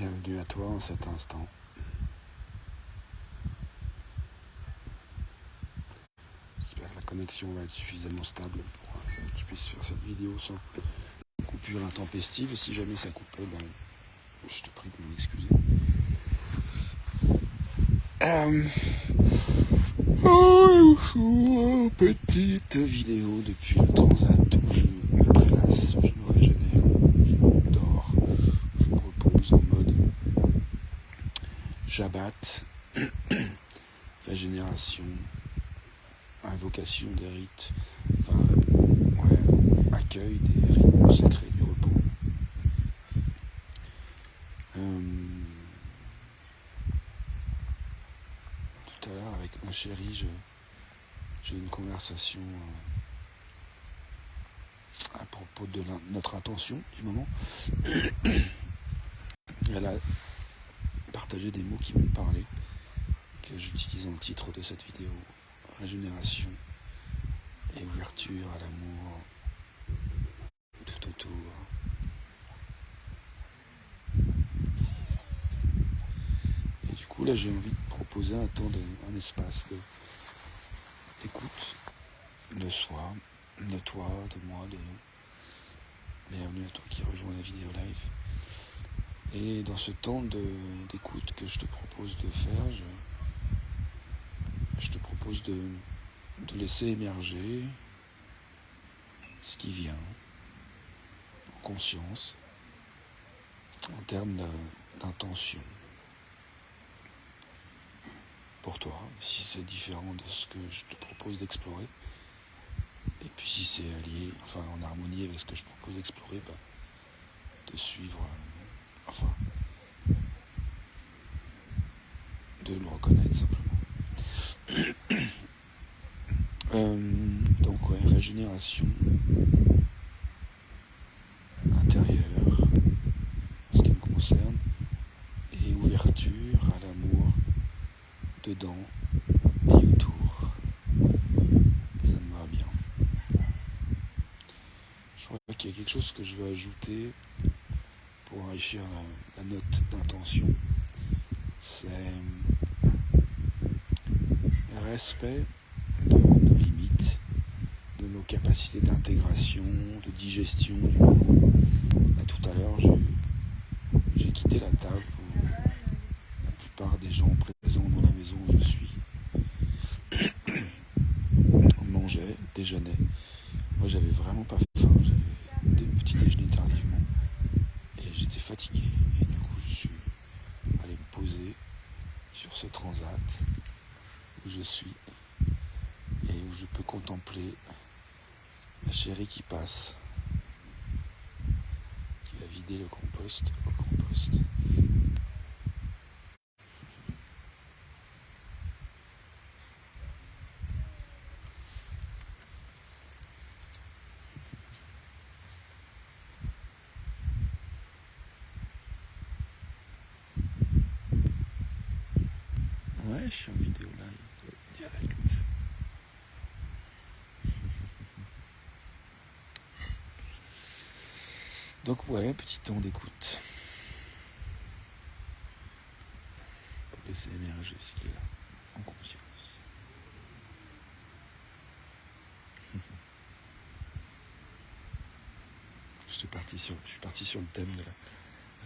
Bienvenue à toi en cet instant. J'espère que la connexion va être suffisamment stable pour que je puisse faire cette vidéo sans coupure intempestive. Si jamais ça coupait, je te prie de m'en excuser. Petite vidéo depuis le transat où je me place, où je me régénère, je dors, je me repose en mode Shabbat, régénération, invocation des rites, accueil des rythmes sacrés du repos. Tout à l'heure avec ma chérie, j'ai eu une conversation à propos de notre intention du moment. Elle a partagé des mots qui m'ont parlé, que j'utilise en titre de cette vidéo: régénération et ouverture à l'amour tout autour. Et du coup là j'ai envie de proposer un espace d'écoute de soi, de toi, de moi, de nous. Bienvenue à toi qui rejoins la vidéo live. Et dans ce temps d'écoute que je te propose de faire, je te propose de laisser émerger ce qui vient en conscience, en termes d'intention. Pour toi, si c'est différent de ce que je te propose d'explorer, et puis si c'est allié, en harmonie avec ce que je propose d'explorer, de suivre, de le reconnaître simplement. Donc régénération intérieure, en ce qui me concerne, et ouverture à l'amour dedans et autour. Ça me va bien. Je crois qu'il y a quelque chose que je veux ajouter pour enrichir la note d'intention. C'est le respect de nos limites, de nos capacités d'intégration, de digestion du nouveau. Tout à l'heure, j'ai quitté la table où la plupart des gens présents dans la maison où je suis mangeaient, déjeunaient. Moi, j'avais vraiment pas faim, j'avais des petits déjeuners tardivement et j'étais fatigué. Et du coup, je suis allé me poser sur ce transat où je suis et où je peux contempler ma chérie qui passe, qui va vider le compost au compost. Ouais, je suis en vidéo live, direct. Donc petit temps d'écoute. Pour laisser émerger ce qui est là, en conscience. Je suis parti sur le thème de la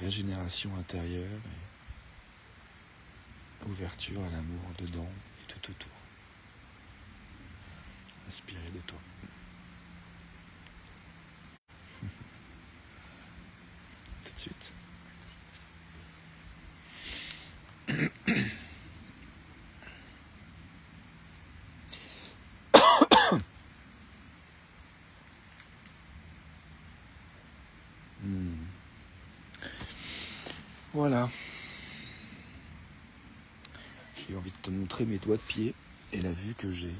régénération intérieure et ouverture à l'amour dedans et tout autour. Inspirez de toi. Tout de suite. Voilà. J'ai envie de te montrer mes doigts de pied et la vue que j'ai.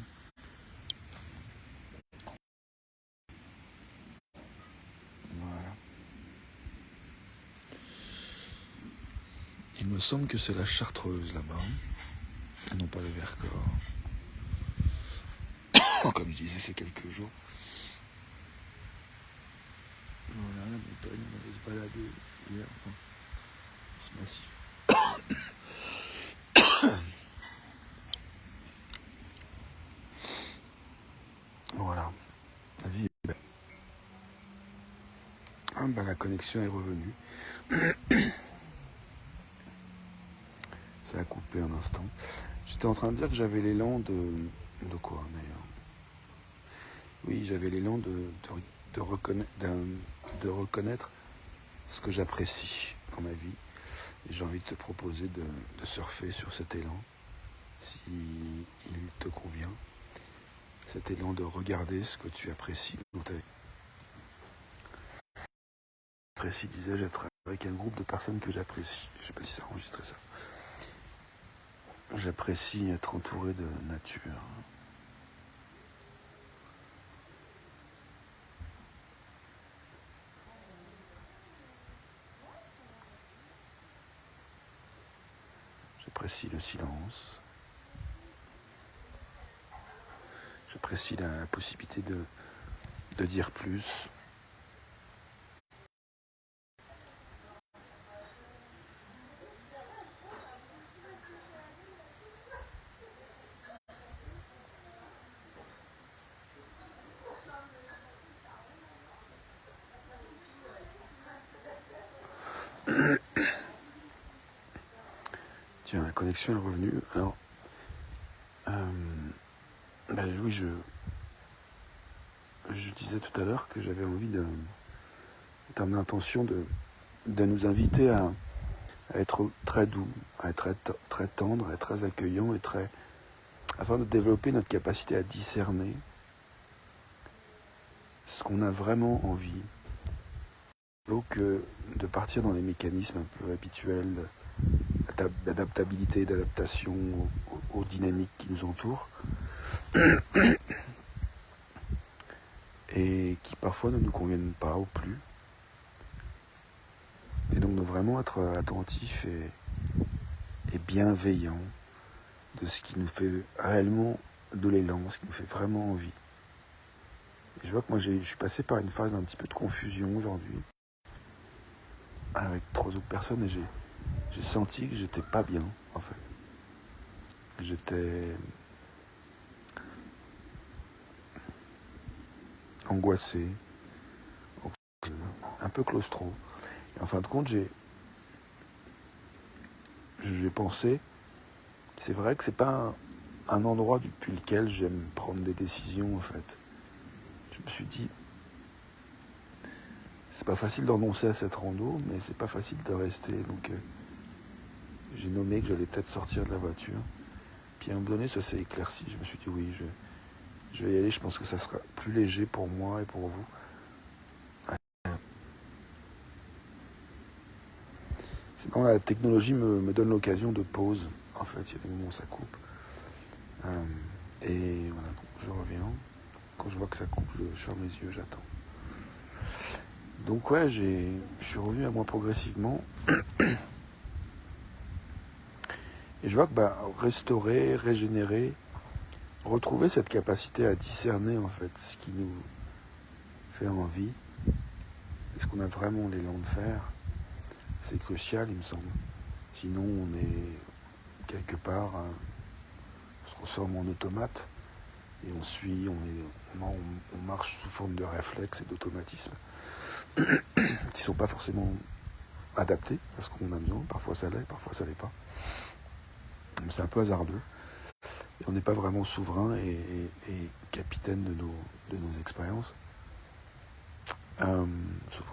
Voilà. Il me semble que c'est la Chartreuse là-bas, et non pas le Vercors. Comme je disais, c'est quelques jours. Voilà, la montagne, on allait se balader hier. C'est massif. Voilà, la vie est belle. Ah, ben, la connexion est revenue. Ça a coupé un instant. J'étais en train de dire que j'avais l'élan de... De quoi, d'ailleurs? Oui, j'avais l'élan de reconnaître ce que j'apprécie dans ma vie. Et j'ai envie de te proposer de surfer sur cet élan, si il te convient. Cet élan de regarder ce que tu apprécies dans ta vie. J'apprécie, disais-je, être avec un groupe de personnes que j'apprécie. Je ne sais pas si ça enregistre ça. J'apprécie être entouré de nature. J'apprécie le silence. J'apprécie la possibilité de dire plus. Tiens, la connexion est revenue. Alors, oui, je disais tout à l'heure que j'avais envie dans mon intention de nous inviter à être très doux, à être très tendre, à être très accueillant et afin de développer notre capacité à discerner ce qu'on a vraiment envie, plutôt que de partir dans les mécanismes un peu habituels d'adaptabilité, d'adaptation aux dynamiques qui nous entourent et qui parfois ne nous conviennent pas ou plus. Et donc de vraiment être attentif et bienveillant de ce qui nous fait réellement de l'élan, ce qui nous fait vraiment envie. Et je vois que moi je suis passé par une phase d'un petit peu de confusion aujourd'hui avec 3 autres personnes et j'ai senti que j'étais pas bien en fait. J'étais angoissé, un peu claustro. Et en fin de compte, j'ai pensé, c'est vrai que c'est pas un endroit depuis lequel j'aime prendre des décisions en fait. Je me suis dit, c'est pas facile de renoncer à cette rando, mais c'est pas facile de rester. Donc j'ai nommé que j'allais peut-être sortir de la voiture. Puis à un moment donné, ça s'est éclairci. Je me suis dit oui, je vais y aller. Je pense que ça sera plus léger pour moi et pour vous. C'est quand la technologie me donne l'occasion de pause. En fait, il y a des moments où ça coupe. Et voilà, je reviens. Quand je vois que ça coupe, je ferme les yeux, j'attends. Donc ouais, je suis revenu à moi progressivement. Et je vois que restaurer, régénérer, retrouver cette capacité à discerner en fait ce qui nous fait envie, et ce qu'on a vraiment l'élan de faire, c'est crucial il me semble. Sinon on est quelque part, on se transforme en automate et on suit, on marche sous forme de réflexes et d'automatismes qui ne sont pas forcément adaptés à ce qu'on a besoin. Parfois ça l'est, parfois ça l'est pas. C'est un peu hasardeux. Et on n'est pas vraiment souverain et capitaine de nos expériences.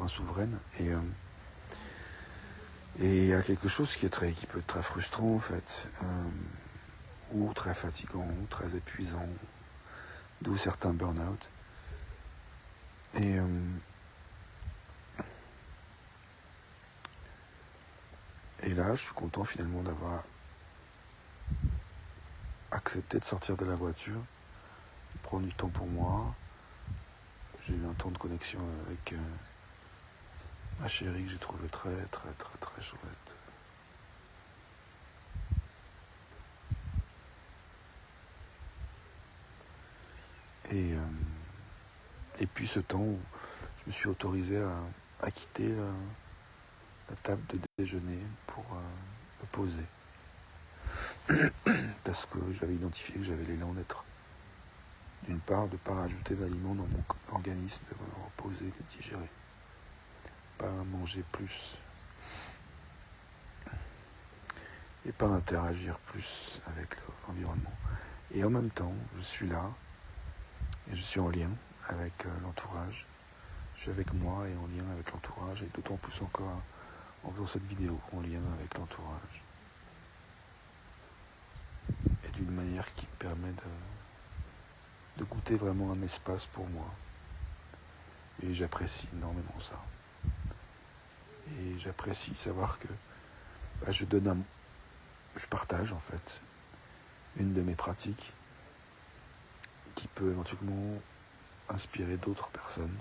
Souveraine. Et il y a quelque chose qui peut être très frustrant en fait, ou très fatigant, ou très épuisant, d'où certains burn-out. Et là, je suis content finalement d'avoir accepté de sortir de la voiture, de prendre du temps pour moi. J'ai eu un temps de connexion avec ma chérie que j'ai trouvé très très très très chouette. Et puis ce temps où je me suis autorisé à quitter la table de déjeuner pour me poser. Parce que j'avais identifié que j'avais l'élan d'être, d'une part, de ne pas rajouter d'aliments dans mon organisme, de me reposer, de digérer, pas manger plus et pas interagir plus avec l'environnement. Et en même temps, je suis là et je suis en lien avec l'entourage. Je suis avec moi et en lien avec l'entourage, et d'autant plus encore en faisant cette vidéo, en lien avec l'entourage. Et d'une manière qui me permet de goûter vraiment un espace pour moi. Et j'apprécie énormément ça. Et j'apprécie savoir que je partage en fait une de mes pratiques qui peut éventuellement inspirer d'autres personnes.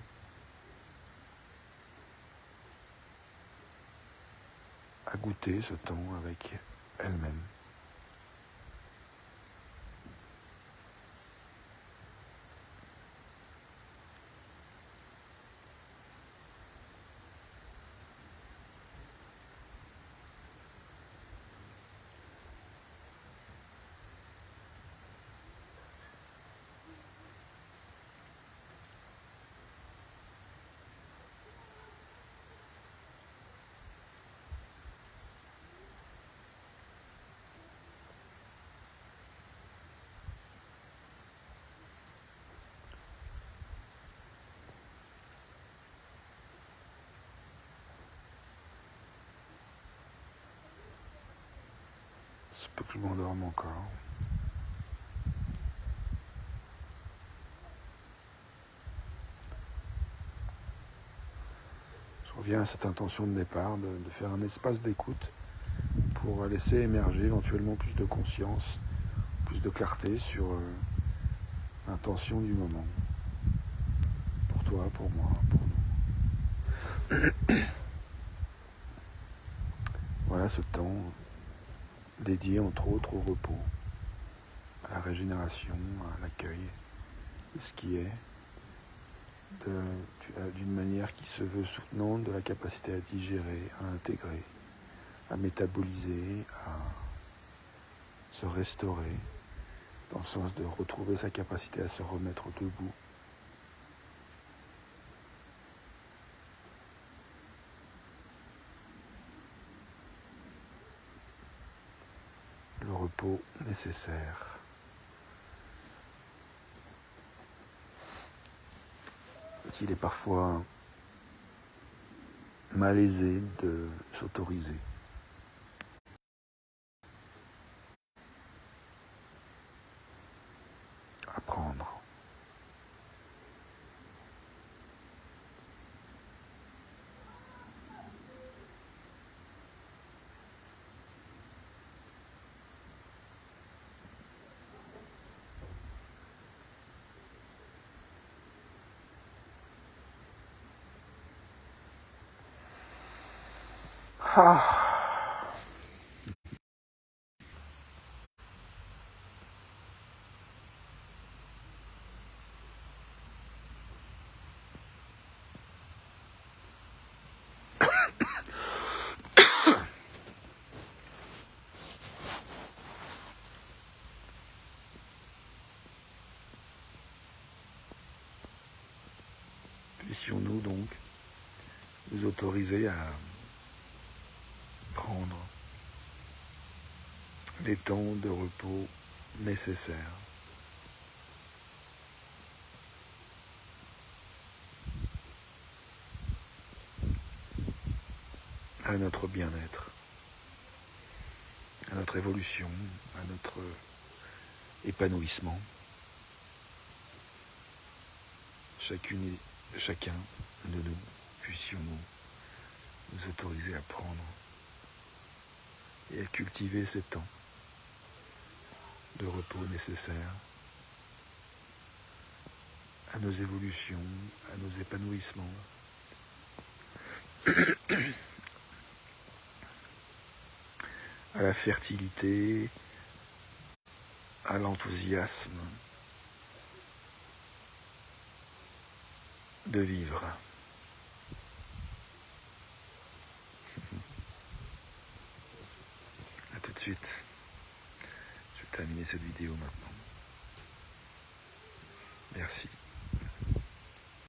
À goûter ce temps avec elles-mêmes. C'est peu que je m'endorme encore. Je reviens à cette intention de départ, de faire un espace d'écoute pour laisser émerger éventuellement plus de conscience, plus de clarté sur l'intention du moment. Pour toi, pour moi, pour nous. Voilà ce temps dédié entre autres au repos, à la régénération, à l'accueil de ce qui est, d'une manière qui se veut soutenante de la capacité à digérer, à intégrer, à métaboliser, à se restaurer, dans le sens de retrouver sa capacité à se remettre debout. Le repos nécessaire. Qu'il est parfois malaisé de s'autoriser. À prendre. Puissions-nous donc nous autoriser à prendre les temps de repos nécessaires à notre bien-être, à notre évolution, à notre épanouissement. Chacune et chacun de nous, puissions-nous nous autoriser à prendre et à cultiver ces temps de repos nécessaires à nos évolutions, à nos épanouissements, à la fertilité, à l'enthousiasme de vivre. suite. Je vais terminer cette vidéo maintenant. Merci.